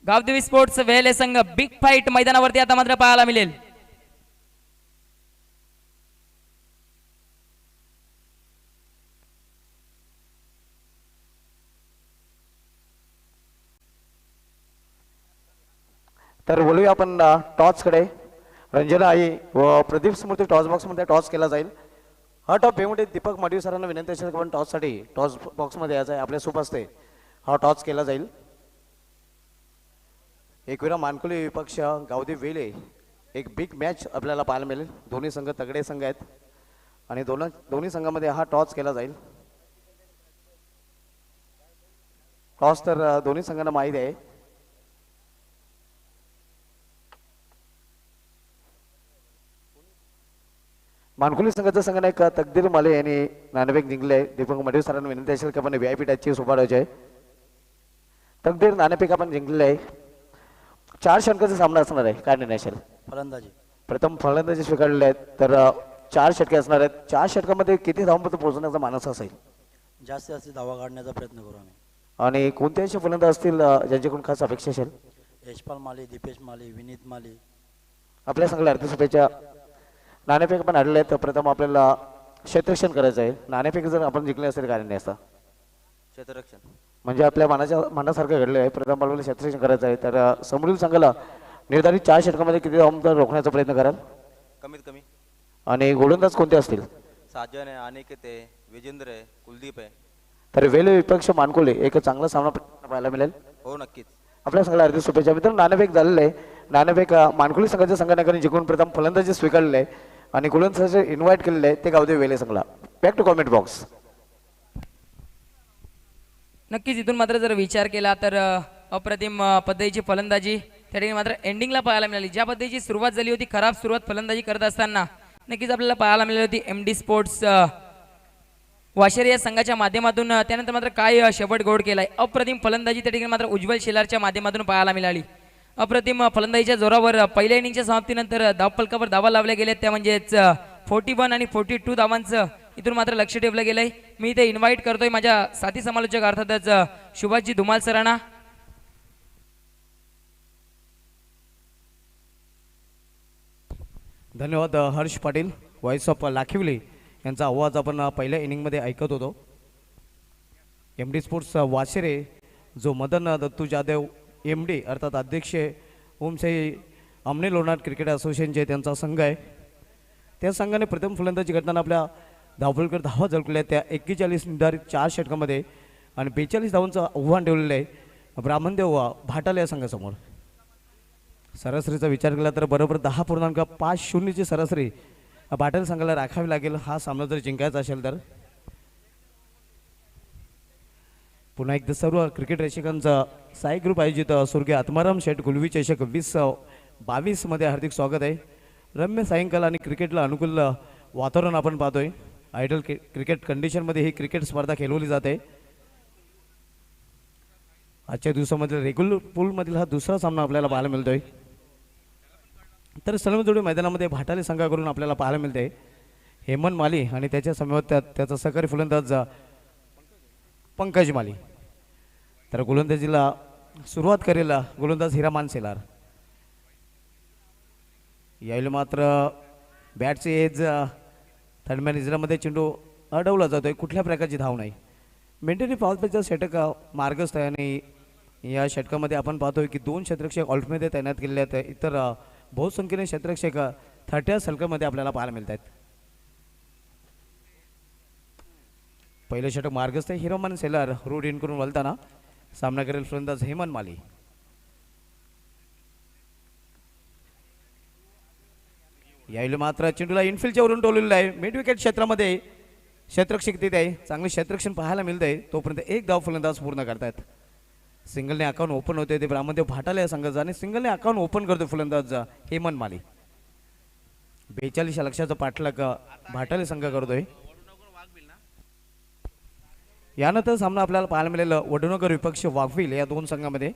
गावदेवी स्पोर्ट्स वेले संघ. बिग फाईट मैदानावरती आता मात्र पाहायला मिळेल. तर बोलूया आपण टॉसकडे. रंजना आई व प्रदीप स्मृती टॉस बॉक्समध्ये टॉस केला जाईल. हा टॉप भेमध्ये दीपक मडवी सरांना विनंती असेल की आपण टॉससाठी टॉस बॉक्समध्ये यायचं आहे. आपल्या सोप असते हा टॉस केला जाईल. एकविरा मानकुली विपक्ष गावदेव वेले. एक बिग मॅच आपल्याला पाहायला मिळेल. दोन्ही संघ तगडे संघ आहेत आणि दोन्ही संघामध्ये हा टॉस केला जाईल. टॉस तर दोन्ही संघांना माहीत आहे. मानकुली संघाचा संघनायक तकदीर माले यांनी नाणेफेक जिंकले. दीपक मडवी सरांना विनंती असेल की आपण VIP टॅचची सोपाडायची आहे. तकदीर नाणेफेक आपण जिंकलेले आहे. 4 षटकाचा सामना असणार आहे. काय निर्णय असेल. फलंदाजी प्रथम फलंदाजी स्वीकारलेले आहेत तर 4 षटके असणार आहेत. 4 षटकामध्ये किती धावांपर्यंत पोहोचण्याचा मानस असेल. जास्तीत जास्त धावा काढण्याचा प्रयत्न करू आम्ही. आणि कोणते असे फलंदाज असतील ज्यांच्याकडून खास अपेक्षा असेल. यशपाल माली, दीपेश माली, विनीत माली. आपल्या संघाला अर्थसभेच्या नाणेफेक पण आलेले आहेत. तर प्रथम आपल्याला क्षेत्ररक्षण करायचं आहे. नाणेफेक जर आपण जिंकले असेल काय नाही असता क्षेत्ररक्षण म्हणजे आपल्या मनासारखं घडलं आहे. प्रथम आपल्याला क्षेत्ररक्षण करायचं आहे. तर समोरील संघाला निर्धारित 4 षटकामध्ये किती धावा रोखण्याचा प्रयत्न कराल. कमीत कमी. आणि गोलंदाज कोणते असतील. साजन आहे, अनिकेत आहे, विजेंद्र आहे, कुलदीप आहे. तर वेले विपक्ष मानकोले एक चांगला सामना पाहायला मिळेल. हो नक्कीच. आपल्या संघाला अर्धी शुभेच्छा. मित्र नाणेफेक झालेलं आहे. नाणेफेक मानकोली संघाच्या संघटनांनी जिंकून प्रथम फलंदाजी स्वीकारलेले आहे आणि गोलंदाज इन्व्हाइट केलेले आहे ते गावदेव वेले संघाला. Back to comment box. नक्कीच इथून मात्र जर विचार केला तर अप्रतिम पद्धतीची फलंदाजी त्या ठिकाणी मात्र एंडिंगला पाहायला मिळाली. ज्या पद्धतीची सुरुवात झाली होती खराब सुरुवात फलंदाजी करत असताना नक्कीच आपल्याला पाहायला मिळाली होती MD स्पोर्ट्स वाशेर या संघाच्या माध्यमातून. त्यानंतर मात्र काय शेवट गोड केलाय. अप्रतिम फलंदाजी त्या ठिकाणी मात्र उज्ज्वल शेलारच्या माध्यमातून पाहायला मिळाली. अप्रतिम फलंदाजीच्या जोरावर पहिल्या इनिंगच्या समाप्तीनंतर धावफलकावर धावा लावल्या गेल्या त्या म्हणजेच 41 आणि 42 धावांचं इथून मात्र लक्ष ठेवलं गेलंय. मी इथे इन्व्हाइट करतोय माझ्या साथी समालोचक अर्थातच सुभाषजी धुमाल सरांना. धन्यवाद हर्ष पाटील, व्हॉइस ऑफ लाखिवली यांचा आवाज आपण पहिल्या इनिंगमध्ये ऐकत होतो. एम डी स्पोर्ट्स वाशिरे जो मदन दत्तू जाधव एम डी अर्थात अध्यक्ष ओमशाही आमने लोणार क्रिकेट असोसिएशनचे त्यांचा संघ आहे. त्या संघाने प्रथम फलंदाजी करताना आपल्या धावपळकर धावा झळकल्या त्या 41 निर्धारित 4 षटकामध्ये आणि 42 धावांचं आव्हान ठेवलेलं आहे ब्राह्मणदेव भाटाले या संघासमोर. सरासरीचा विचार केला तर बरोबर 10.50ची सरासरी भाटाले संघाला राखावी लागेल हा सामना जर जिंकायचा असेल तर. पुन्हा एकदा सर्व क्रिकेट रसिकांचा साई ग्रुप आयोजित स्वर्गीय आत्माराम शेठ गुलवी चषक 2022 मध्ये हार्दिक स्वागत आहे. रम्य सायंकाल आणि क्रिकेटला अनुकूल वातावरण आपण पाहतोय. आयडल क्रिकेट कंडिशनमध्ये ही क्रिकेट स्पर्धा खेळवली जाते. आजच्या दिवसामधील रेग्युलर पूलमधील हा दुसरा सामना आपल्याला पाहायला मिळतोय. तर सलमजोडी मैदानामध्ये भाटाले संघाकडून आपल्याला पाहायला मिळते हेमंत माली आणि त्याच्या समवेत त्याचा सहकारी फलंदाज पंकज माली. तर गोलंदाजीला सुरुवात करेल गोलंदाज हिरामान सेलार. यावेळी मात्र बॅटचे एज थर्डमॅन इजरामध्ये चेंडू अडवला जातोय. कुठल्या प्रकारची धाव नाही. मेंटेनी पावसाचा षटक मार्गस्थ आहे आणि या षटकामध्ये आपण पाहतोय की 2 क्षेत्ररक्षक ऑल्टमध्ये तैनात केलेले आहेत. इतर बहुसंख्येने क्षेत्ररक्षक 30 सलकामध्ये आपल्याला पाहायला मिळत आहेत. पहिलं षटक मार्गस्थ आहे. हिरामान सेलार रूट इन करून वळताना सामना करेल फलंदाज हेमंत माली. यावेळी मात्र चेंडूला इनफिल्डच्या वरून टोललेलं आहे. मिड विकेट क्षेत्रामध्ये क्षेत्ररक्षक तिथे आहे. चांगले क्षेत्ररक्षण पाहायला मिळतंय. तोपर्यंत एक धाव फलंदाज पूर्ण करतायत. सिंगलने अकाउंट ओपन होते ते ब्राह्मणदेव भाटाले या संघाचं आणि सिंगलने अकाउंट ओपन करतो फलंदाज हेमंत माली. 42 लक्षाचा पाठलाग भाटाले संघ करतोय. यानंतर सामना आपल्याला पाहायला मिळेल वडनगर विपक्ष वाघविल या 2 संघामध्ये.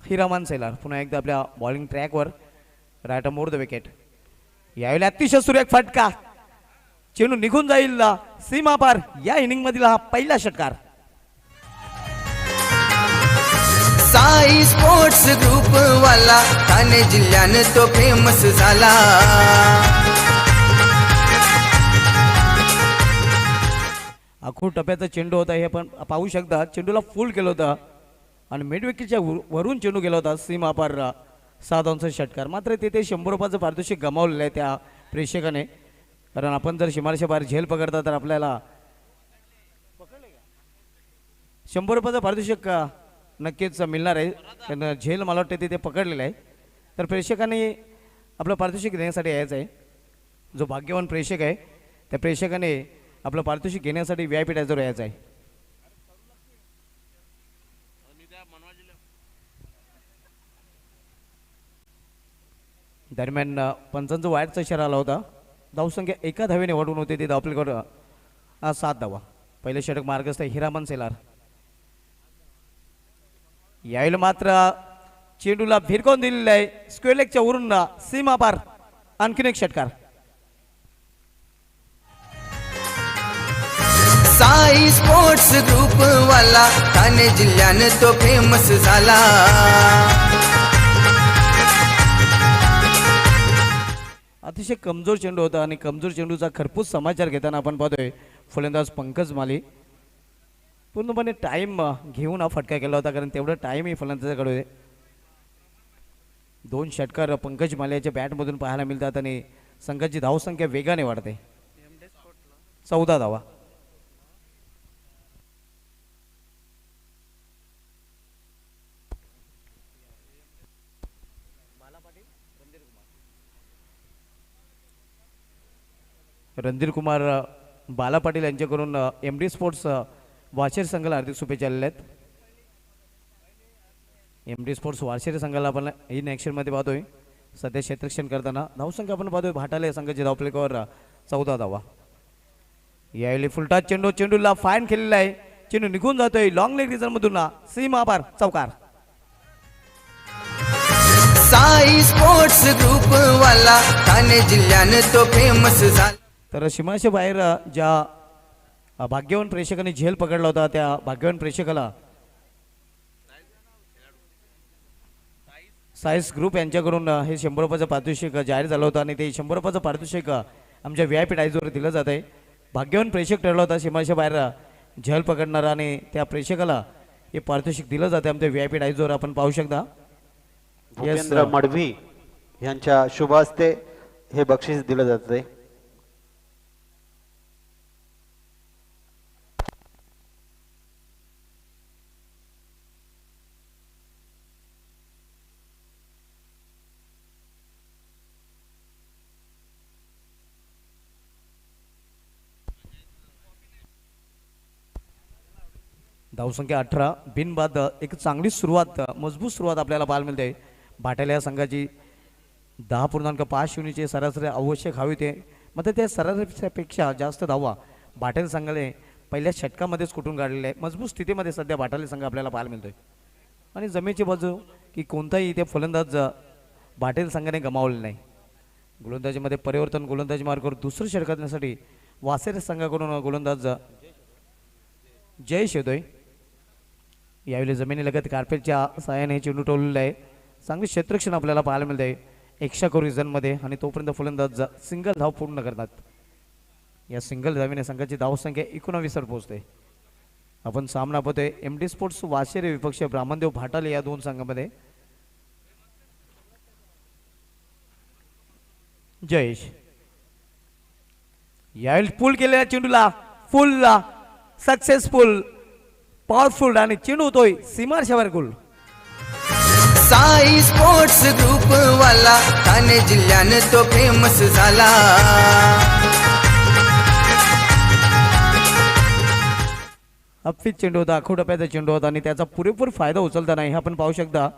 हिरामान सेलार पुन्हा एकदा आपल्या बॉलिंग ट्रॅकवर राईट मोर द विकेट. यावेळी अतिशय सुरेख फटका चेंडू निघून जाईल सीमा पार. या इनिंग मधील हा पहिला षटकार. साई स्पोर्ट्स ग्रुप वाला ठाणे जिल्ह्यानं तो फेमस झाला. आखूड टप्प्याचा चेंडू होता हे आपण पाहू शकता. चेंडूला फुल केलं होतं आणि मिड विकेटच्या वरून चेंडू गेला होता सीमा पार 6 धावांचा षटकार. मात्र तिथे 100 रुपयाचं पारितोषिक गमावलेलं आहे त्या प्रेक्षकाने. कारण आपण जर सीमारेषा बाहेर झेल पकडता तर आपल्याला 100 रुपयाचं पारितोषिक नक्कीच मिळणार आहे. त्यांना झेल मला वाटते तिथे पकडलेलं आहे. तर प्रेक्षकांनी आपलं पारितोषिक घेण्यासाठी यायचं आहे. जो भाग्यवान प्रेक्षक आहे त्या प्रेक्षकाने आपलं पारितोषिक घेण्यासाठी VIP टायझर यायचं आहे. दरम्यान पंचांचा वाईटचा इशारा आला होता. धावसंख्या 1 धावेने वाढून होते ती धावपलीकडे 7 धावा. पहिले षटक मार्गस्थ हिरामन सेलार. यावेळी मात्र चेंडूला भिरकावून दिलेला आहे स्क्वेअर लेगच्या वरून सीमा पार. आणखीन एक षटकार. साई स्पोर्ट्स ग्रुप वाला ठाणे जिल्ह्यानं तो फेमस झाला. अतिशय कमजोर चेंडू होता आणि कमजोर चेंडूचा खरपूस समाचार घेताना आपण पाहतोय फलंदाज पंकज माली पूर्णपणे टाइम घेऊन हा फटका केला होता. कारण तेवढा टाइम ही फलंदाजाकडे 2 षटकार पंकज मालियाच्या बॅटमधून पाहायला मिळतात आणि संघाची धावसंख्या वेगाने वाढते. 14 धावा. रणधीर कुमार बाला पाटील यांच्याकडून MD स्पोर्ट्स वाशेर संघाला हार्दिक शुभेच्छा आलेल्या आहेत. MD स्पोर्ट्स वाशेर संघाला आपण इन ॲक्शनमध्ये पाहतोय. सध्या क्षेत्ररक्षण करताना धावसंख्या आपण पाहतोय भाटाले संघाची धावपलीकावर 14 धावा. यावेळी फुलटाच चेंडूला फाईन केलेला आहे. चेंडू निघून जातोय लॉंग लेग रिझनमधून सीमा पार चौकार. साई स्पोर्ट्स ग्रुप वाला ठाणे जिल्ह्यानं तो फेमस झाला. तर सीमाच्या बाहेर ज्या भाग्यवान प्रेक्षकाने झेल पकडला होता त्या भाग्यवान प्रेक्षकाला सायन्स ग्रुप यांच्याकडून हे 100 रुपयाचं पारितोषिक जाहीर झालं होतं आणि ते 100 रुपयाचं पारितोषिक आमच्या VIP डायजवर दिलं जात आहे. भाग्यवान प्रेक्षक ठरला होता सीमाच्या बाहेर झेल पकडणारा आणि त्या प्रेक्षकाला हे पारितोषिक दिलं जाते आमच्या VIP डायजवर आपण पाहू शकता. भूपेंद्र मडवी यांच्या शुभ हस्ते हे बक्षीस दिलं जाते. धावसंख्या 18 बिनबाद एक चांगली सुरुवात मजबूत सुरुवात आपल्याला पाहायला मिळते. भाटेला या संघाची 10.5 युनिटचे सरासरी आवश्यक हवे होते. मात्र त्या सरासरीपेक्षा जास्त धावा भाटेल संघाने पहिल्या षटकामध्येच कुठून काढलेले आहे. मजबूत स्थितीमध्ये सध्या भाटेले संघ आपल्याला पाहायला मिळतोय आणि जमेची बाजू की कोणताही इथे फलंदाज भाटेल संघाने गमावले नाही. गोलंदाजीमध्ये परिवर्तन गोलंदाजी मार्गावर दुसरं षटकासाठी वासेर संघाकडून गोलंदाज जय शेदोय. यावेळी जमिनीलगत कार्पेटच्या सहाय्याने चेंडू टोललेला आहे. चांगले क्षेत्ररक्षण आपल्याला पाहायला मिळत आहे एक्स्ट्रा कोरिझनमध्ये आणि तोपर्यंत फलंदाज सिंगल धाव पूर्ण करतात. या सिंगल धावीने संघाची धावसंख्या 19 वर पोहोचते. आपण सामना पाहतोय MD स्पोर्ट्स वाशेरे विपक्ष ब्राह्मणदेव भाटाले या दोन संघामध्ये. जयेश यावेळी पुल केलेल्या चेंडूला फुल सक्सेसफुल पॉवरफुल आणि चेंडू होतोय सीमारेषेवर गोल. साई स्पोर्ट्स ग्रुप वाला ठाणे जिल्ह्यानं तो फेमस झाला. अपफित चेंडू होता आखोटप्याचा चेंडू होता आणि त्याचा पुरेपूर फायदा उचलता नाही हे आपण पाहू शकता.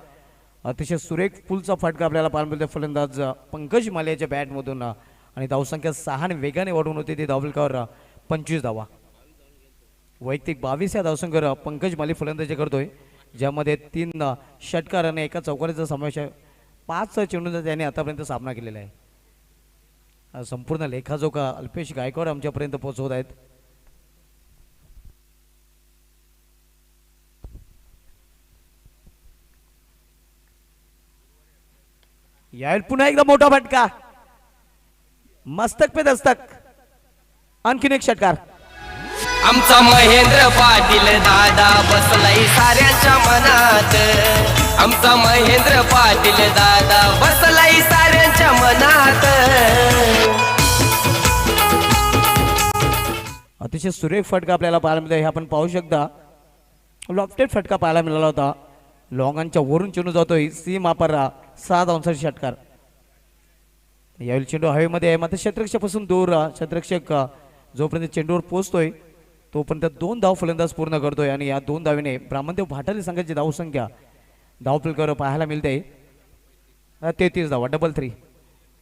अतिशय सुरेख पुलचा फटका आपल्याला पाहायला मिळतो फलंदाज पंकज मालियाच्या बॅटमधून आणि धावसंख्या 6 वेगाने वाढून होती ती धावफलकावर 25 धावा. वैयक्तिक 22 या धावसंख्येवर पंकज माली फलंदाजी करतोय ज्यामध्ये 3 षटकार आणि एका चौकारीचा समावेश आहे. 5 चेंडूंचा त्याने आतापर्यंत सामना केलेला आहे. संपूर्ण लेखाजोखा अल्पेश गायकवाड आमच्यापर्यंत पोहोचवत आहेत. यावेळी पुन्हा एकदा मोठा फटका मस्तक पे दस्तक आणखीन एक षटकार. आमचा महेंद्र पाटील दादा बसलाय साऱ्यांच्या मनात. आमचा महेंद्र पाटील दादा बसलाय साऱ्यांच्या मनात. अतिशय सुरेख फटका आपल्याला पाहायला मिळतो हे आपण पाहू शकता. लॉफ्टेड फटका पाहायला मिळाला होता. लॉंगांच्या वरून चेंडू जातोय सीम मापारा 7 अंशाची षटकार. यावेळी चेंडू हवेमध्ये आहे मात्र क्षेत्ररक्षकापासून दूर क्षेत्ररक्षक जोपर्यंत चेंडूवर पोहोचतोय तोपर्यंत 2 धाव फलंदाज पूर्ण करतोय आणि या 2 धावेने ब्राह्मणदेव भाटाली संघाची धावसंख्या धावफलकावर पाहायला मिळते 33 धावा 3.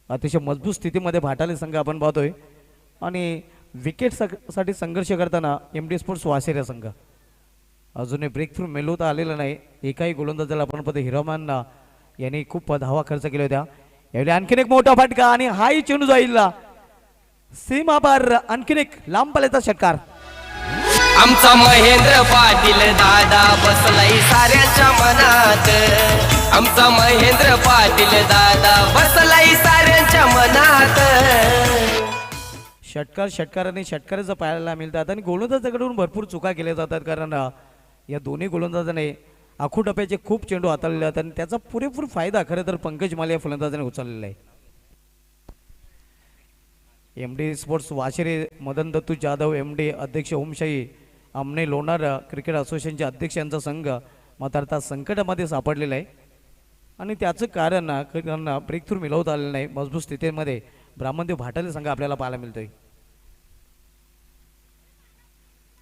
अतिशय मजबूत स्थितीमध्ये भाटाली संघ आपण पाहतोय आणि विकेट साठी संघर्ष करताना MD स्पोर्ट्स वासेरे संघ अजूनही ब्रेक थ्रू मिळवता आलेला नाही. एकाही गोलंदाजाला आपण पाहतो हिरामान यांनी खूप धावा खर्च केल्या होत्या. यावेळी आणखीन एक मोठा फटका आणि हाही चेंडू जाईल सीमापार आणखीन एक लांब पल्ल्याचा षटकार. आमचा महेंद्र पाटील दादा बसलाय साऱ्यांच्या मनात. आमचा महेंद्र पाटील दादा बसलाय साऱ्यांच्या मनात. षटकार आणि षटकाराचं पाहायला मिळतात आणि गोलंदाजाकडून भरपूर चुका केल्या जातात कारण या दोन्ही गोलंदाजाने आखू टप्प्याचे खूप चेंडू हाताळलेले आहेत आणि त्याचा पुरेपूर फायदा खरं तर पंकज माले या फलंदाजाने उचललेला आहे. MD sports Washere Madan Dattu Jadhav MD अध्यक्ष ओमशाही आमने लोणार क्रिकेट असोसिएशनचे अध्यक्ष यांचा संघ मात्र आता संकटामध्ये सापडलेला आहे आणि त्याचं कारण त्यांना ब्रेक थ्रू मिळवता आलेलं नाही. मजबूत स्थितीमध्ये ब्राह्मणदेव भाटाले संघ आपल्याला पाहायला मिळतोय.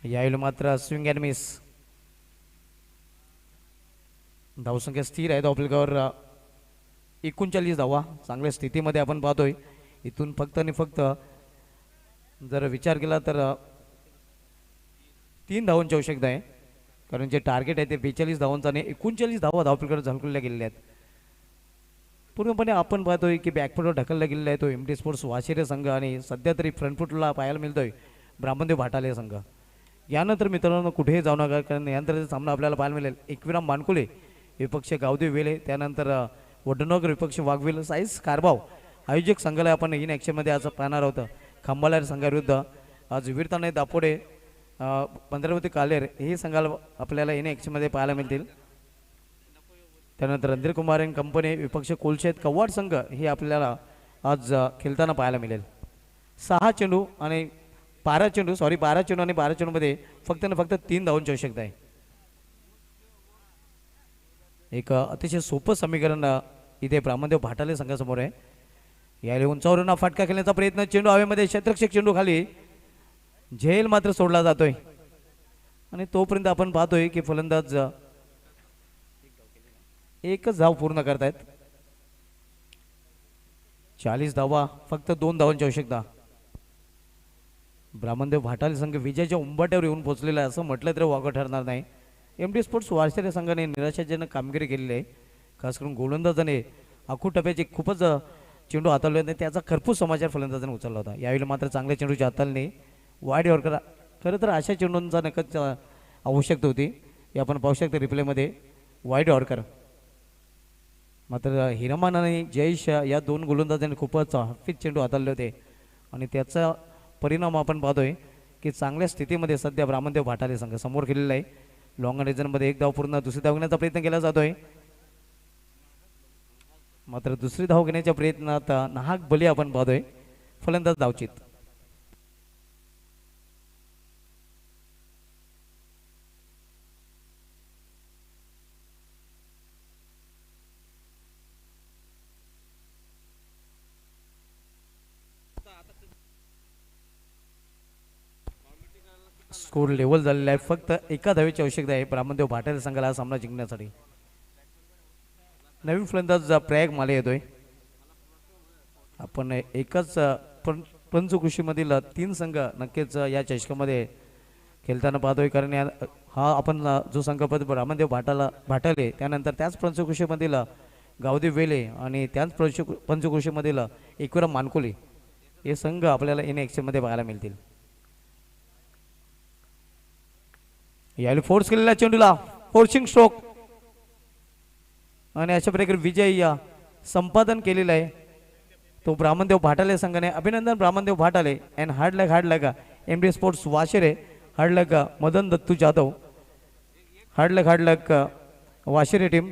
यावेळी मात्र स्विंग अँड मिस. धावसंख्या स्थिर आहे धावफलकावर 39 धावा. चांगल्या स्थितीमध्ये आपण पाहतोय. इथून फक्त आणि फक्त जर विचार केला तर 3 धावांची आवश्यकता आहे कारण जे टार्गेट आहे ते 42 धावांचा आणि 39 धावा धावफलकावर झळकल्या गेलेल्या आहेत. पूर्णपणे आपण पाहतोय की बॅकफुटवर ढकलला गेलेला आहे तो MD स्पोर्ट्स वाशेरे संघ आणि सध्या तरी फ्रंटफुटला पाहायला मिळतोय ब्राह्मणदेव भाटाले संघ. यानंतर मित्रांनो कुठेही जाऊ नका कारण यानंतर सामना आपल्याला पाहायला मिळेल एकविराम मानकुले विपक्ष गावदेव वेले त्यानंतर वडनगर विपक्ष वाघविल साईज कारभाव आयोजक संघाला आपण इन ॲक्शनमध्ये आज पाहणार आहोत. खंबालार संघाविरुद्ध आज वीरताने दापोडे पंधरावती कालेर हे संघाला आपल्याला इन ॲक्शनमध्ये पाहायला मिळतील. त्यानंतर रणधीर कुमार अँड कंपनी विपक्ष कोलशेत कव्वाड संघ हे आपल्याला आज खेळताना पाहायला मिळेल. 6 चेंडू आणि 12 चेंडू आणि 12 चेंडूमध्ये फक्त ना फक्त 3 धावांची आवश्यकता आहे. एक अतिशय सोपं समीकरण इथे ब्राह्मणदेव भाटाले संघासमोर आहे. याला उंचावरून फटका खेळण्याचा प्रयत्न, चेंडू हवेमध्ये, क्षेत्ररक्षक चेंडू खाली, झेल मात्र सोडला जातोय आणि तोपर्यंत आपण पाहतोय की फलंदाज एकच धाव पूर्ण करतायत. 40 धावा, फक्त 2 धावांची आवश्यकता. ब्राह्मणदेव भाटाले संघ विजयाच्या उंबरठ्यावर येऊन पोहोचलेला आहे असं म्हटलं तरी वावगं ठरणार नाही. MD स्पोर्ट्स वारसेरे संघाने निराशाजनक कामगिरी केलेली आहे. खास करून गोलंदाजाने आखू टप्प्याचे खूपच चेंडू हाताळले होते, त्याचा खरपूस समाचार फलंदाजाने उचलला होता. यावेळी मात्र चांगल्या चेंडूची हाताळणी, वाईड यॉर्कर. खरं तर अशा चेंडूंचा नक्कीच आवश्यकता होती. हे आपण पाहू शकतो रिप्लेमध्ये, वाईड यॉर्कर. मात्र हिरामान आणि जयेश या 2 गोलंदाजांनी खूपच हफीज चेंडू हाताळले होते आणि त्याचा परिणाम आपण पाहतोय की चांगल्या स्थितीमध्ये सध्या ब्राह्मणदेव भाटाले संघ समोर खेळलेला आहे. लॉंग रिजनमध्ये 1 धाव पूर्ण, दुसरी धाव घेण्याचा प्रयत्न केला जातोय. मात्र दुसरी धाव घेण्याच्या प्रयत्नात नाहक बली आपण पाहतोय. फलंदाज धावचित. स्कोर लेवल झालेला आहे. फक्त एका धावेची आवश्यकता आहे ब्राह्मणदेव भाटाले संघाला हा सामना जिंकण्यासाठी. नवीन फलंदाज प्रयाग माले येतोय. आपण एकच पंचकृषीमधील 3 संघ नक्कीच या चषकामध्ये खेळताना पाहतोय. कारण हा आपण जो संघपद ब्राह्मणदेव भाटाले, त्यानंतर त्याच पंचकृषीमधील गावदेव वेले आणि त्याच पंचकृषीमधील एकविरा मानकोली हे संघ आपल्याला इन ॲक्शनमध्ये पाहायला मिळतील. यावेळी फोर्स केलेला चेंडूला फोर्सिंग स्ट्रोक आणि अशा प्रकारे विजय या संपादन केलेला आहे तो ब्राह्मणदेव भाटाले संघाने. अभिनंदन Brahmandev Bhatale and hard luck MD sports Washere, hard luck Madan Dattu Jadhav, hard luck Washere team.